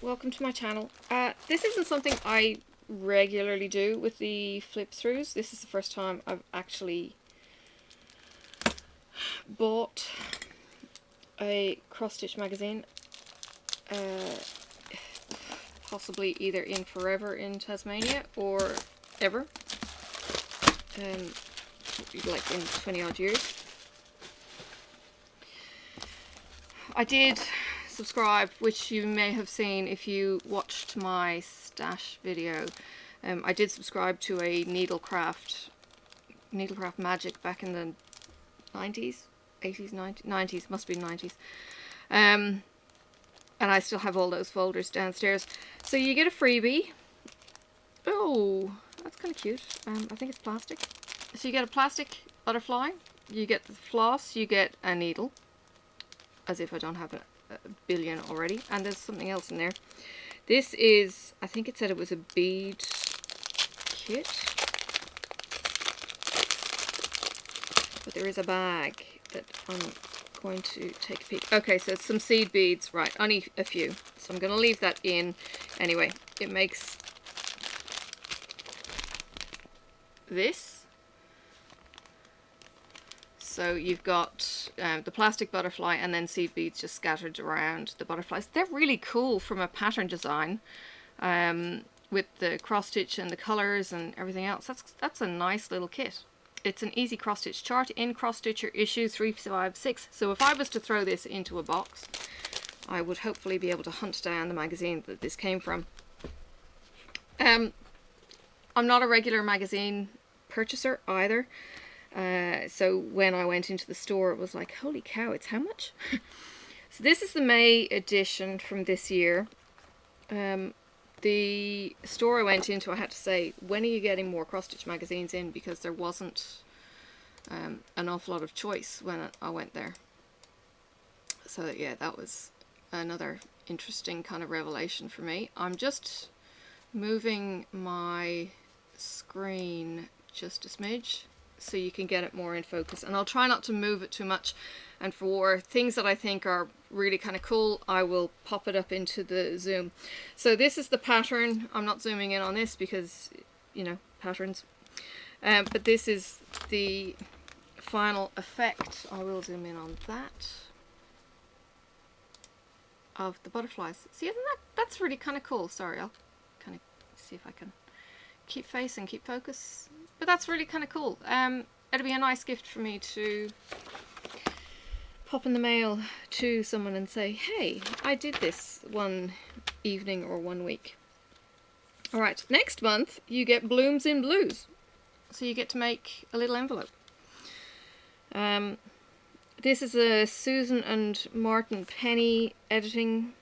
welcome to my channel. This isn't something I regularly do with the flip throughs. This is the first time I've actually bought a cross-stitch magazine, possibly either in forever in Tasmania or ever, like in 20 odd years. I did subscribe, which you may have seen if you watched my stash video. I did subscribe to a needlecraft magic back in the 90s, 80s, 90s, must be 90s. And I still have all those folders downstairs. So you get a freebie. Oh, that's kind of cute. I think it's plastic. So you get a plastic butterfly, you get the floss, you get a needle, as if I don't have a billion already, and there's something else in there. This is, I think it said it was a bead kit, but there is a bag that I'm going to take a peek. Okay, so it's some seed beads, right, only a few, so I'm going to leave that in. Anyway, it makes this. So you've got the plastic butterfly and then seed beads just scattered around the butterflies. They're really cool from a pattern design, with the cross stitch and the colors and everything else. That's a nice little kit. It's an easy cross stitch chart in Cross Stitcher issue 356. So if I was to throw this into a box, I would hopefully be able to hunt down the magazine that this came from. I'm not a regular magazine purchaser either. So when I went into the store, it was like, holy cow, it's how much? So this is the May edition from this year. The store I went into, I had to say, when are you getting more cross-stitch magazines in? Because there wasn't an awful lot of choice when I went there. So yeah, that was another interesting kind of revelation for me. I'm just moving my screen just a smidge so you can get it more in focus, and I'll try not to move it too much, and for things that I think are really kind of cool, I will pop it up into the zoom. So this is the pattern. I'm not zooming in on this because, you know, patterns, but this is the final effect. I will zoom in on that, of the butterflies. See, isn't that's really kind of cool. Sorry, I'll kind of see if I can keep face and keep focus. But that's really kind of cool. It'd be a nice gift for me to pop in the mail to someone and say, hey, I did this one evening or one week. Alright, next month you get Blooms in Blues. So you get to make a little envelope. This is a Susan and Martin Penny editing,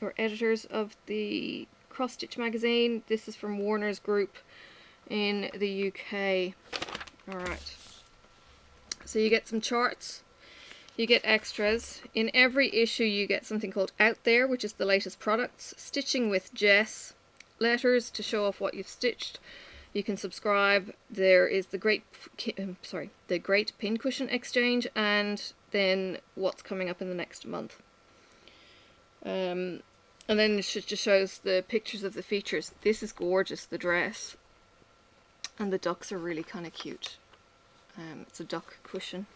or editors of the Cross Stitch magazine. This is from Warner's Group in the UK. Alright, so you get some charts, you get extras. In every issue you get something called Out There, which is the latest products, Stitching with Jess, letters to show off what you've stitched. You can subscribe. There is the Great Pincushion Exchange, and then what's coming up in the next month. And then it just shows the pictures of the features. This is gorgeous, the dress. And the ducks are really kind of cute. It's a duck cushion.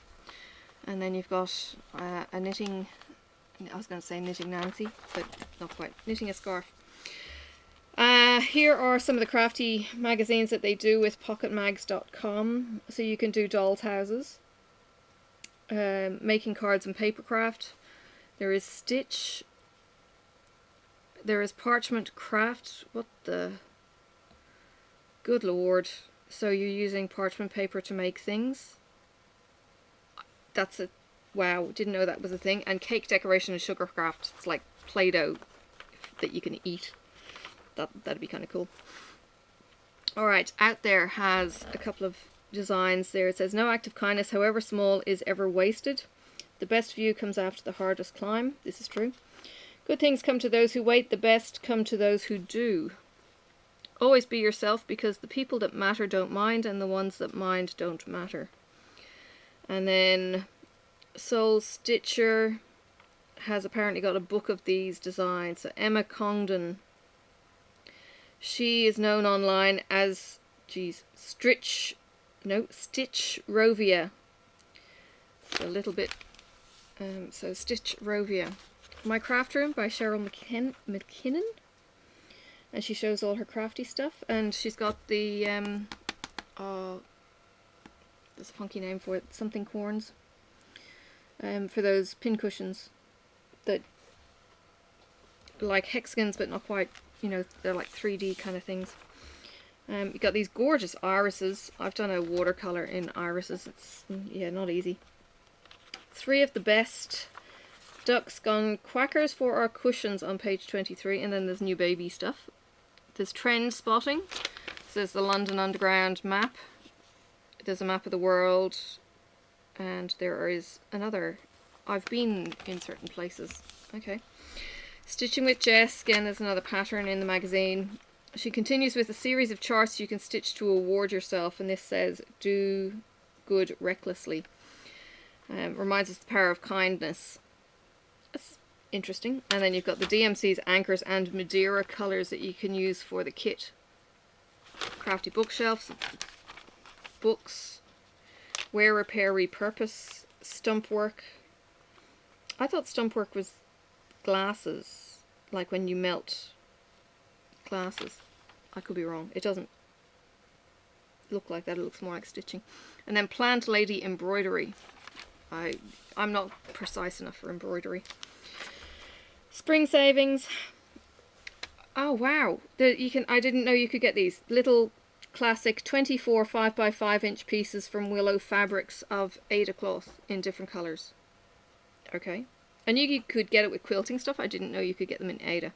And then you've got a knitting, I was going to say knitting Nancy, but not quite, knitting a scarf. Here are some of the crafty magazines that they do with pocketmags.com. So you can do dolls' houses, making cards and paper craft. There is Stitch. There is Parchment Craft. What the... good lord. So you're using parchment paper to make things. That's a... wow, didn't know that was a thing. And cake decoration and sugar craft. It's like Play-Doh that you can eat. That'd be kind of cool. Alright, Out There has a couple of designs there. It says, no act of kindness, however small, is ever wasted. The best view comes after the hardest climb. This is true. Good things come to those who wait. The best come to those who do. Always be yourself, because the people that matter don't mind, and the ones that mind don't matter. And then Soul Stitcher has apparently got a book of these designs. So Emma Congdon. She is known online as, Stitch Rovia. So a little bit, so Stitch Rovia. My Craft Room by Cheryl McKinnon. And she shows all her crafty stuff. And she's got the, there's a funky name for it, something corns. For those pin cushions that, like hexagons but not quite, you know, they're like 3D kind of things. You've got these gorgeous irises. I've done a watercolour in irises. It's, yeah, not easy. 3 of the best ducks gone quackers for our cushions on page 23, and then there's new baby stuff. There's trend spotting. So there's the London Underground map. There's a map of the world, and there is another. I've been in certain places. Okay. Stitching with Jess. Again, there's another pattern in the magazine. She continues with a series of charts you can stitch to award yourself, and this says, do good recklessly. Reminds us of the power of kindness. That's interesting. And then you've got the DMC's anchors and Madeira colours that you can use for the kit. Crafty bookshelves, books, wear, repair, repurpose, stump work. I thought stump work was glasses, like when you melt glasses. I could be wrong. It doesn't look like that. It looks more like stitching. And then plant lady embroidery. I'm not precise enough for embroidery. Spring savings. Oh wow! I didn't know you could get these little classic 24 5x5 inch pieces from Willow Fabrics of Ada cloth in different colours. Okay. I knew you could get it with quilting stuff. I didn't know you could get them in Ada.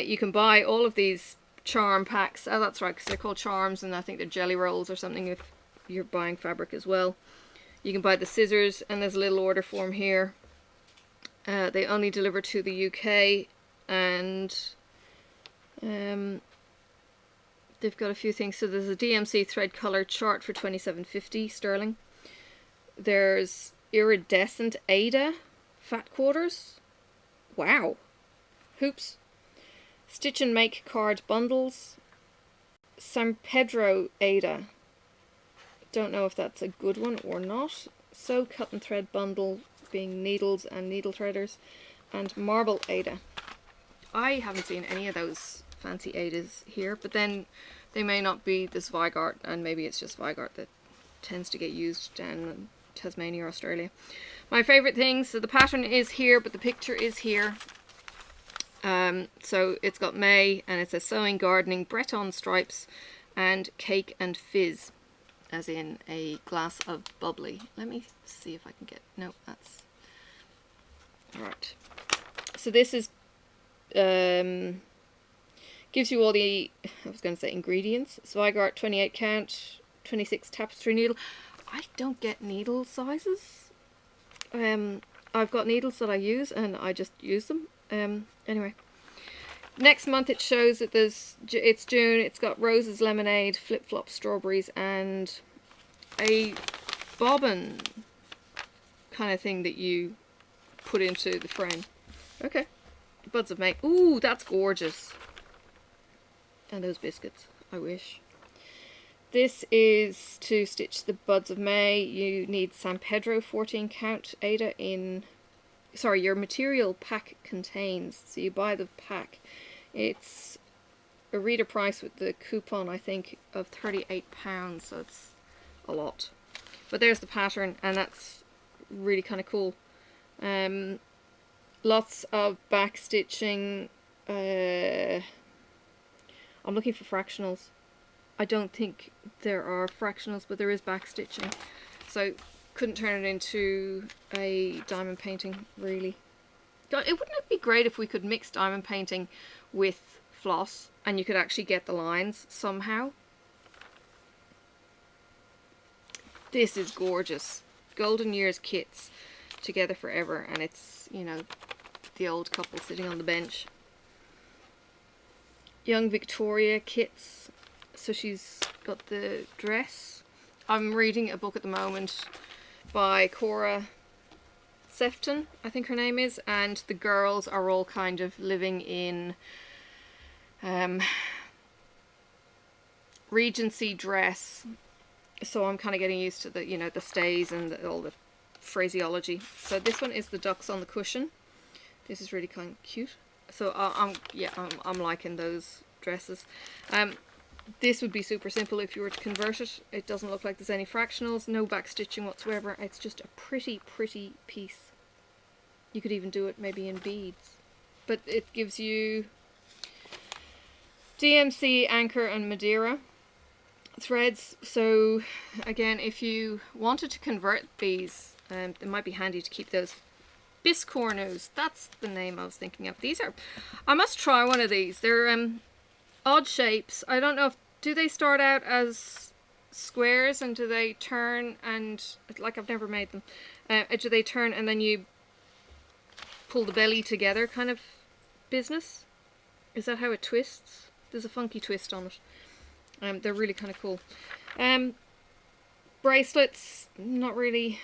You can buy all of these charm packs. Oh, that's right, because they're called charms, and I think they're jelly rolls or something if you're buying fabric as well. You can buy the scissors, and there's a little order form here. They only deliver to the UK, and they've got a few things. So there's a DMC thread color chart for $27.50 sterling. There's iridescent Ada fat quarters. Wow. Hoops. Stitch and make card bundles. San Pedro Ada. Don't know if that's a good one or not. Sew cut and thread bundle, being needles and needle threaders. And marble Ada. I haven't seen any of those fancy Adas here, but then they may not be this Vigart, and maybe it's just Vigart that tends to get used down in Tasmania or Australia. My favourite things, so the pattern is here, but the picture is here. So it's got May, and it says sewing, gardening, Breton stripes, and cake and fizz, as in a glass of bubbly. Let me see if I can get, no, that's, right. So this is, gives you all the, I was going to say ingredients. Zweigart 28 count, 26 tapestry needle. I don't get needle sizes. I've got needles that I use, and I just use them. Anyway, next month it shows that it's June. It's got roses, lemonade, flip-flop strawberries, and a bobbin kind of thing that you put into the frame. Okay, buds of May. Ooh, that's gorgeous. And those biscuits, I wish. This is to stitch the buds of May. You need San Pedro 14 count Ada in, sorry, your material pack contains, so you buy the pack. It's a reader price with the coupon, I think, of £38, so it's a lot. But there's the pattern, and that's really kind of cool. Lots of back stitching. I'm looking for fractionals. I don't think there are fractionals, but there is back stitching. So couldn't turn it into a diamond painting, really. Wouldn't it be great if we could mix diamond painting with floss and you could actually get the lines somehow? This is gorgeous. Golden Years kits, together forever, and it's, you know, the old couple sitting on the bench. Young Victoria kits. So she's got the dress. I'm reading a book at the moment by Cora Sefton, I think her name is, and the girls are all kind of living in Regency dress. So I'm kind of getting used to the, you know, the stays and all the phraseology. So this one is the ducks on the cushion. This is really kind of cute. So I'm liking those dresses. This would be super simple if you were to convert it. It doesn't look like there's any fractionals, no back stitching whatsoever. It's just a pretty piece. You could even do it maybe in beads. But it gives you DMC, Anchor and Madeira threads. So again, if you wanted to convert these, it might be handy to keep those. Biscornus, that's the name I was thinking of. These are, I must try one of these. They're odd shapes. I don't know if, do they start out as squares and do they turn and, like I've never made them, do they turn and then you pull the belly together kind of business? Is that how it twists? There's a funky twist on it. They're really kind of cool. Bracelets, not really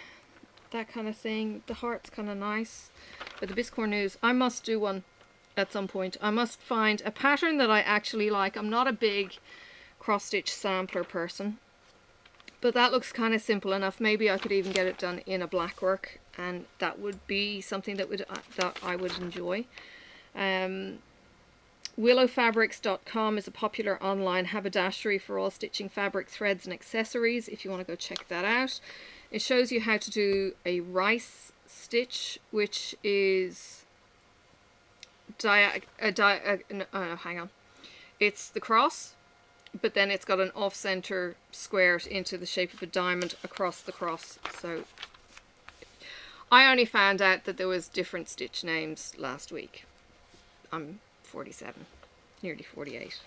that kind of thing. The heart's kind of nice. But the biscornus, I must do one at some point. I must find a pattern that I actually like. I'm not a big cross-stitch sampler person, but that looks kind of simple enough. Maybe I could even get it done in a black work, and that would be something that I would enjoy. Willowfabrics.com is a popular online haberdashery for all stitching fabric, threads and accessories, if you want to go check that out. It shows you how to do a rice stitch, which is hang on. It's the cross, but then it's got an off-center square into the shape of a diamond across the cross. So I only found out that there was different stitch names last week. I'm 47, nearly 48.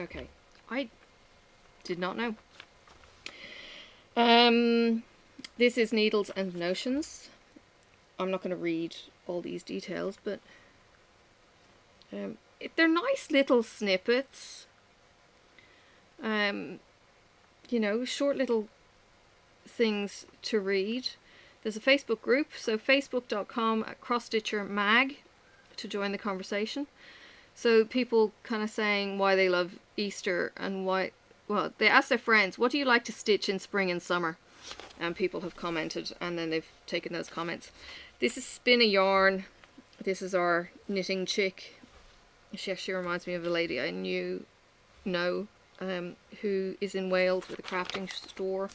Okay, I did not know. This is Needles and Notions. I'm not going to read all these details, but they're nice little snippets. You know, short little things to read. There's a Facebook group, so facebook.com/crossstitchermag to join the conversation. So people kind of saying why they love Easter and why, well, they ask their friends, what do you like to stitch in spring and summer? And people have commented, and then they've taken those comments. This is Spin a Yarn. This is our knitting chick. She actually reminds me of a lady I know who is in Wales with a crafting store.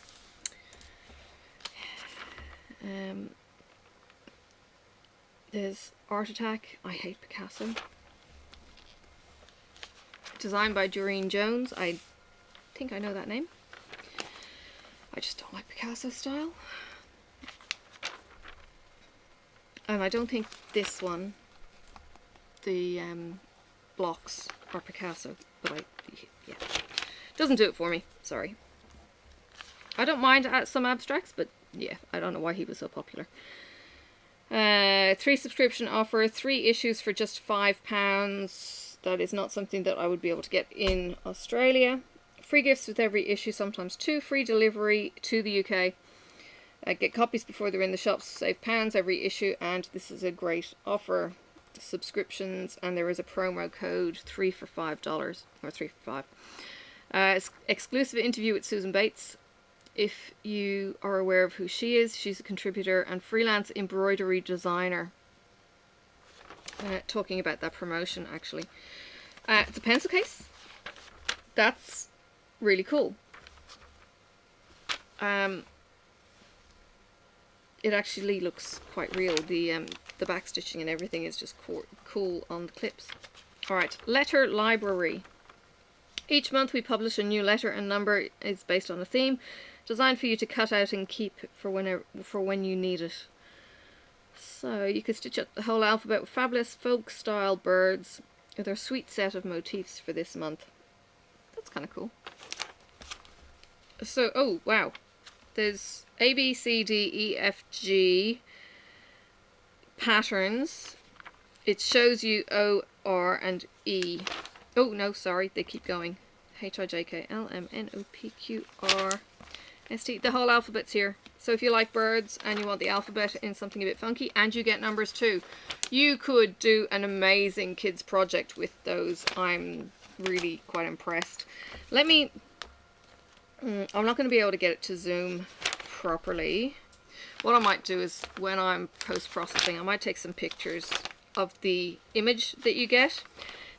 There's Art Attack. I hate Picasso. Designed by Doreen Jones. I think I know that name. I just don't like Picasso style. And I don't think this one, the blocks, are Picasso. But yeah. Doesn't do it for me. Sorry. I don't mind some abstracts, but yeah, I don't know why he was so popular. 3 subscription offer, 3 issues for just £5. That is not something that I would be able to get in Australia. Free gifts with every issue, sometimes 2. Free delivery to the UK. Get copies before they're in the shops, save £1 every issue, and this is a great offer. Subscriptions, and there is a promo code 3 for $5, or 3 for 5. Exclusive interview with Susan Bates. If you are aware of who she is, she's a contributor and freelance embroidery designer. Talking about that promotion, actually. It's a pencil case. That's really cool. It actually looks quite real. The back stitching and everything is just cool on the clips. Alright, letter library. Each month we publish a new letter, and number is based on a theme, designed for you to cut out and keep for when you need it. So you can stitch up the whole alphabet with fabulous folk style birds. They're a sweet set of motifs for this month. That's kind of cool. So, oh wow, there's A, B, C, D, E, F, G patterns. It shows you O, R, and E. Oh no, sorry, they keep going. H, I, J, K, L, M, N, O, P, Q, R, S, T. The whole alphabet's here. So if you like birds and you want the alphabet in something a bit funky, and you get numbers too, you could do an amazing kids project with those. I'm really quite impressed. Let me... I'm not going to be able to get it to zoom properly. What I might do is, when I'm post-processing, I might take some pictures of the image that you get.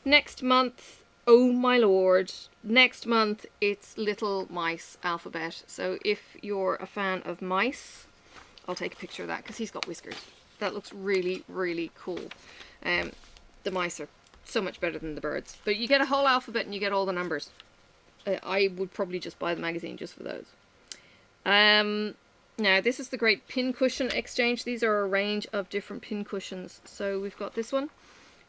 Next month, oh my lord, next month it's Little Mice alphabet. So if you're a fan of mice, I'll take a picture of that because he's got whiskers. That looks really, really cool. The mice are so much better than the birds. But you get a whole alphabet and you get all the numbers. I would probably just buy the magazine just for those. Now this is the great pin cushion exchange. These are a range of different pin cushions. So we've got this one,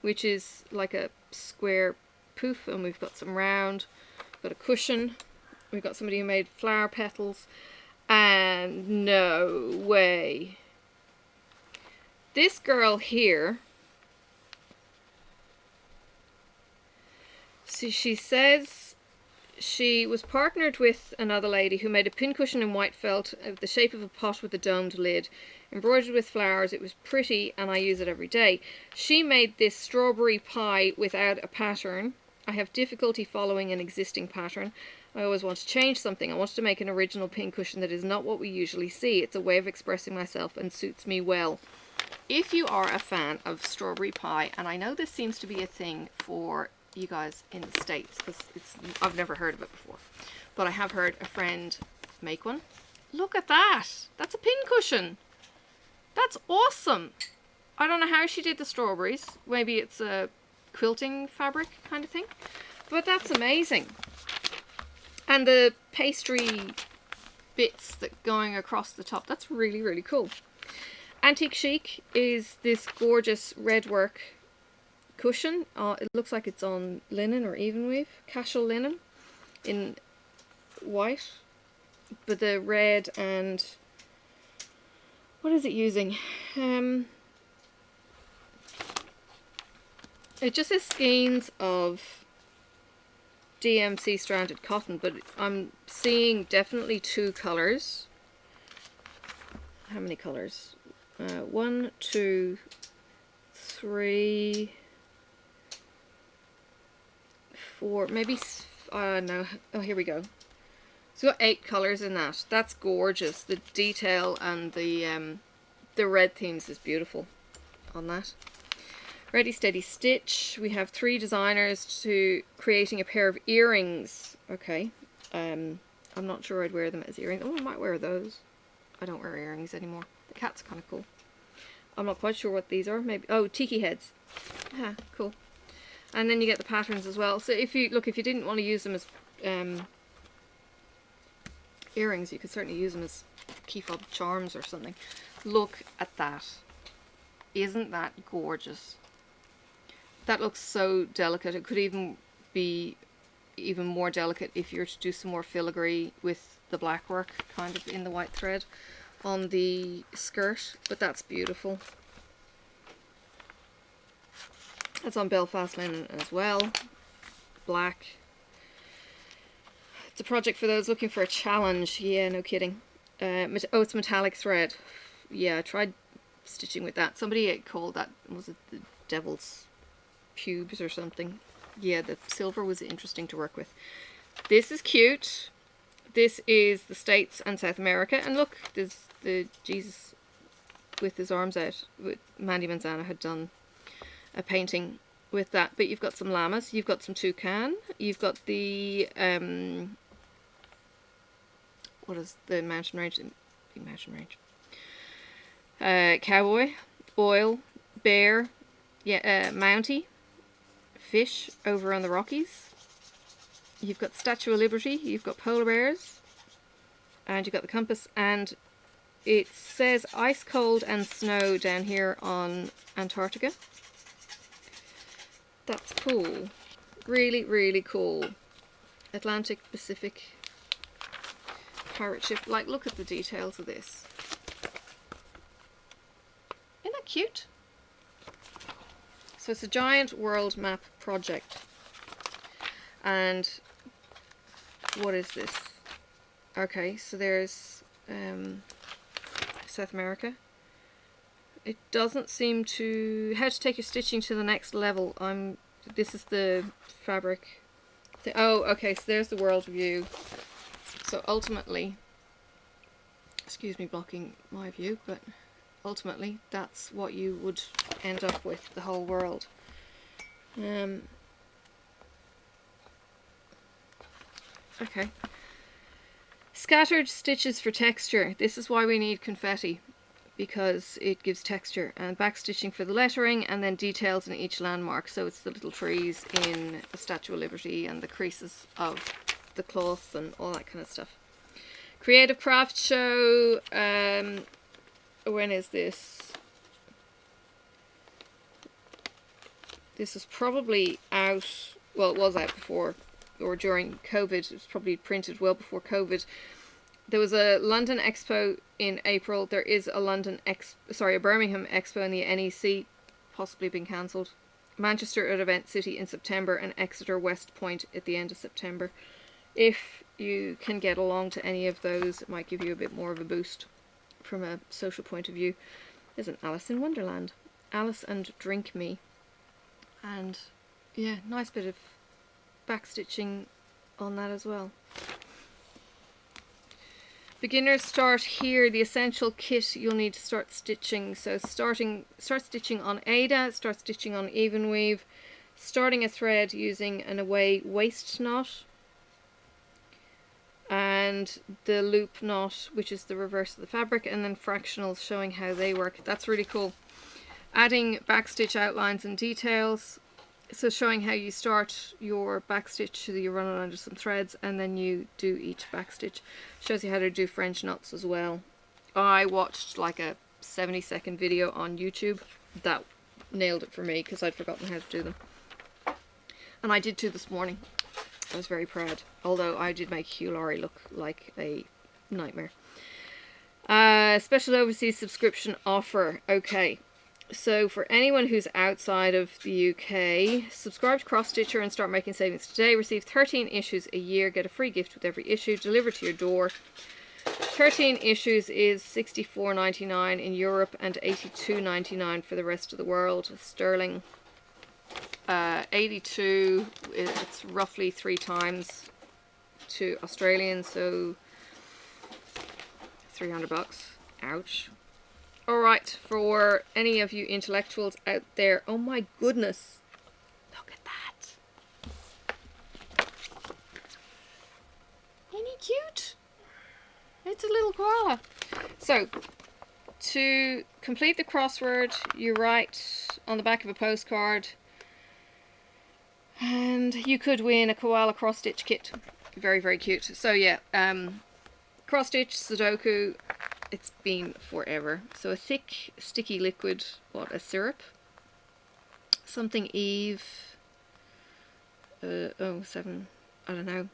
which is like a square poof, and we've got some round. We've got a cushion. We've got somebody who made flower petals. And no way. This girl here, so she says she was partnered with another lady who made a pincushion in white felt of the shape of a pot with a domed lid, embroidered with flowers. It was pretty and I use it every day. She made this strawberry pie without a pattern. I have difficulty following an existing pattern. I always want to change something. I wanted to make an original pincushion that is not what we usually see. It's a way of expressing myself and suits me well. If you are a fan of strawberry pie, and I know this seems to be a thing for you guys in the States, because I've never heard of it before, but I have heard a friend make one. Look at that! That's a pincushion! That's awesome! I don't know how she did the strawberries. Maybe it's a quilting fabric kind of thing, but that's amazing. And the pastry bits that going across the top, that's really, really cool. Antique Chic is this gorgeous red work cushion. It looks like it's on linen or even weave, casual linen in white, but the red and what is it using? It just says skeins of DMC stranded cotton, but I'm seeing definitely two colors. How many colors? 1, 2, 3, 4, maybe, no, oh here we go. It's got 8 colors in that. That's gorgeous. The detail and the red themes is beautiful on that. Ready Steady Stitch. We have 3 designers to creating a pair of earrings. Okay. I'm not sure I'd wear them as earrings. Oh, I might wear those. I don't wear earrings anymore. The cat's kind of cool. I'm not quite sure what these are. Maybe, oh, tiki heads. Ah, cool. And then you get the patterns as well. So if you look, if you didn't want to use them as earrings, you could certainly use them as key fob charms or something. Look at that. Isn't that gorgeous? That looks so delicate. It could even be even more delicate if you're to do some more filigree with the black work kind of in the white thread on the skirt, but that's beautiful. It's on Belfast linen as well, black. It's a project for those looking for a challenge. Yeah, no kidding. Oh, it's metallic thread. Yeah, I tried stitching with that. Somebody called that, was it the devil's pubes or something? Yeah, the silver was interesting to work with. This is cute. This is the States and South America, and look, there's the Jesus with his arms out. Mandy Manzana had done a painting with that, but you've got some llamas, you've got some toucan, you've got the what is the mountain range? Big mountain range. Cowboy, oil, bear, yeah, Mountie, fish over on the Rockies. You've got Statue of Liberty, you've got polar bears, and you've got the compass, and it says ice cold and snow down here on Antarctica. That's cool. Really, really cool. Atlantic, Pacific, pirate ship. Like, look at the details of this. Isn't that cute? So it's a giant world map project. And what is this? Okay, so there's South America. It doesn't seem to... How to take your stitching to the next level. This is the fabric. Oh, okay, so there's the world view. So ultimately, excuse me blocking my view, but ultimately that's what you would end up with, the whole world. Okay. Scattered stitches for texture. This is why we need confetti, because it gives texture. And backstitching for the lettering, and then details in each landmark. So it's the little trees in the Statue of Liberty and the creases of the cloth and all that kind of stuff. Creative Craft Show. When is this? This is probably out, well, it was out before or during COVID. It was probably printed well before COVID. There was a London Expo in April. There is a a Birmingham Expo in the NEC, possibly been cancelled. Manchester at Event City in September, and Exeter West Point at the end of September. If you can get along to any of those, it might give you a bit more of a boost from a social point of view. There's an Alice in Wonderland. Alice and Drink Me. And yeah, nice bit of backstitching on that as well. Beginners start here. The essential kit you'll need to start stitching. So start stitching on Ada, start stitching on even weave, starting a thread using an away waist knot, and the loop knot, which is the reverse of the fabric, and then fractionals showing how they work. That's really cool. Adding backstitch outlines and details. So showing how you start your backstitch, so you run it under some threads and then you do each backstitch. Shows you how to do French knots as well. I watched like a 70-second video on YouTube. That nailed it for me because I'd forgotten how to do them. And I did too this morning. I was very proud. Although I did make Hugh Laurie look like a nightmare. Special overseas subscription offer. Okay. So for anyone who's outside of the UK, subscribe to Cross Stitcher and start making savings today. Receive 13 issues a year. Get a free gift with every issue delivered to your door. 13 issues is $64.99 in Europe and $82.99 for the rest of the world. Sterling. 82, it's roughly 3 times to Australian, so $300. Ouch. Alright, for any of you intellectuals out there, oh my goodness, look at that. Ain't he cute? It's a little koala. So, to complete the crossword, you write on the back of a postcard, and you could win a koala cross-stitch kit. Very, very cute. So yeah, cross-stitch, Sudoku. It's been forever. So a thick, sticky liquid, what, a syrup? Something Eve. 7, I don't know.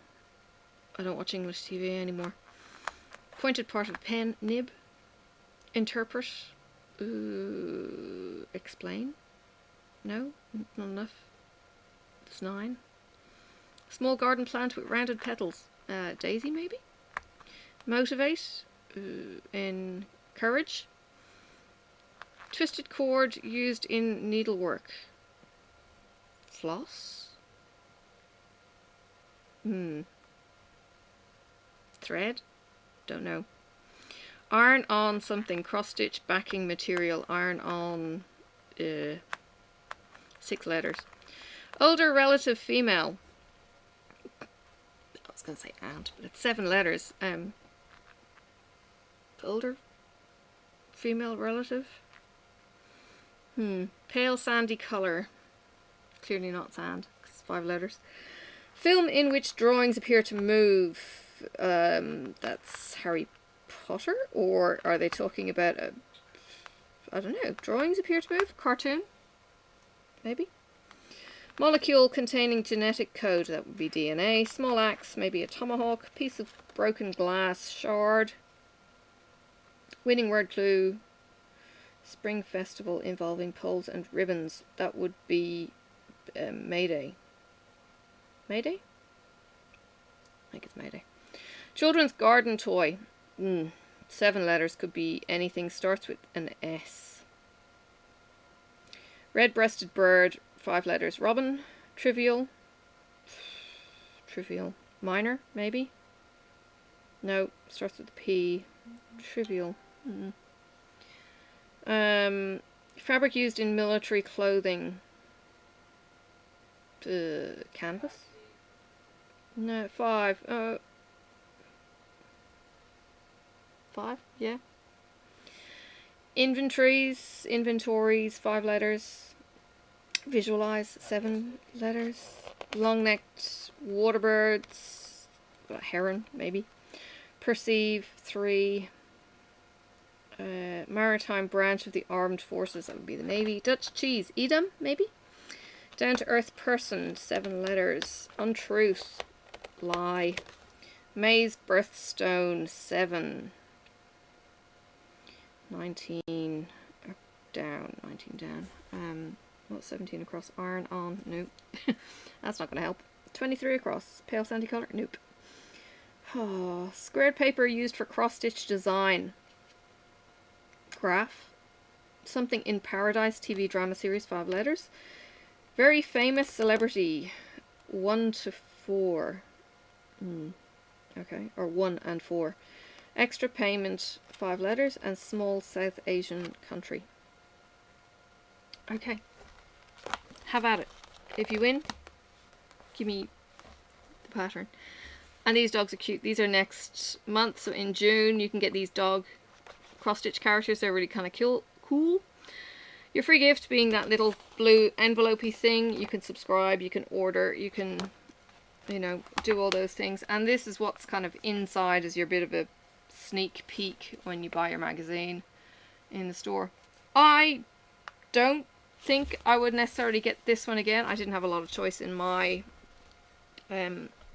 I don't watch English TV anymore. Pointed part of a pen, nib. Interpret. Explain. No, not enough. There's 9. Small garden plant with rounded petals. Daisy maybe? Motivate. Encourage. Twisted cord used in needlework. Floss. Thread. Don't know. Iron on something. Cross stitch backing material. Iron on 6 letters. Older relative female. I was going to say aunt, but it's 7 letters. Older female relative. Pale sandy colour. Clearly not sand, because it's 5 letters. Film in which drawings appear to move. That's Harry Potter? Or are they talking about a... I don't know. Drawings appear to move? Cartoon? Maybe? Molecule containing genetic code. That would be DNA. Small axe. Maybe a tomahawk. Piece of broken glass. Shard. Winning word clue. Spring festival involving poles and ribbons. That would be Mayday. Mayday? I think it's Mayday. Children's garden toy. 7 letters, could be anything, starts with an S. Red-breasted bird, 5 letters. Robin, trivial. Trivial. Minor, maybe? No, starts with a P. Trivial. Fabric used in military clothing. Canvas? No, 5. 5, yeah. Inventories, 5 letters. Visualize, 7 letters. Long-necked waterbirds, heron, maybe. Perceive, 3. Maritime branch of the armed forces, that would be the Navy. Dutch cheese, Edam, maybe? Down-to-earth person, 7 letters. Untruth, lie. Maze birthstone, 7. 19 down, 19 down. What, 17 across? Iron on, nope. That's not going to help. 23 across, pale sandy colour, nope. Oh, squared paper used for cross-stitch design. Graph. Something in Paradise TV drama series, 5 letters. Very famous celebrity, 1 to 4. Okay, or 1 and 4. Extra payment, 5 letters, and small South Asian country. Okay. Have at it. If you win, give me the pattern. And these dogs are cute. These are next month, so in June you can get these dog cross-stitch characters. They're really kind of cool. Your free gift being that little blue envelope-y thing. You can subscribe, you can order, you can, you know, do all those things. And this is what's kind of inside as your bit of a sneak peek when you buy your magazine in the store. I don't think I would necessarily get this one again. I didn't have a lot of choice in my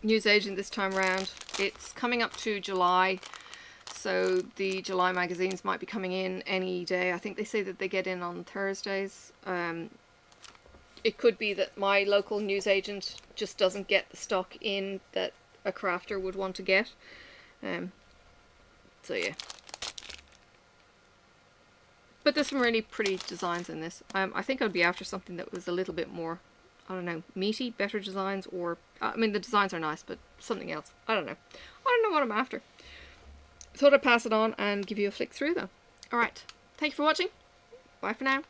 newsagent this time around. It's coming up to July, so the July magazines might be coming in any day. I think they say that they get in on Thursdays. It could be that my local newsagent just doesn't get the stock in that a crafter would want to get. So yeah. But there's some really pretty designs in this. I think I'd be after something that was a little bit more, I don't know, meaty, better designs, or, I mean, the designs are nice, but something else. I don't know. I don't know what I'm after. Thought I'd pass it on and give you a flick through, though. Alright, thank you for watching. Bye for now.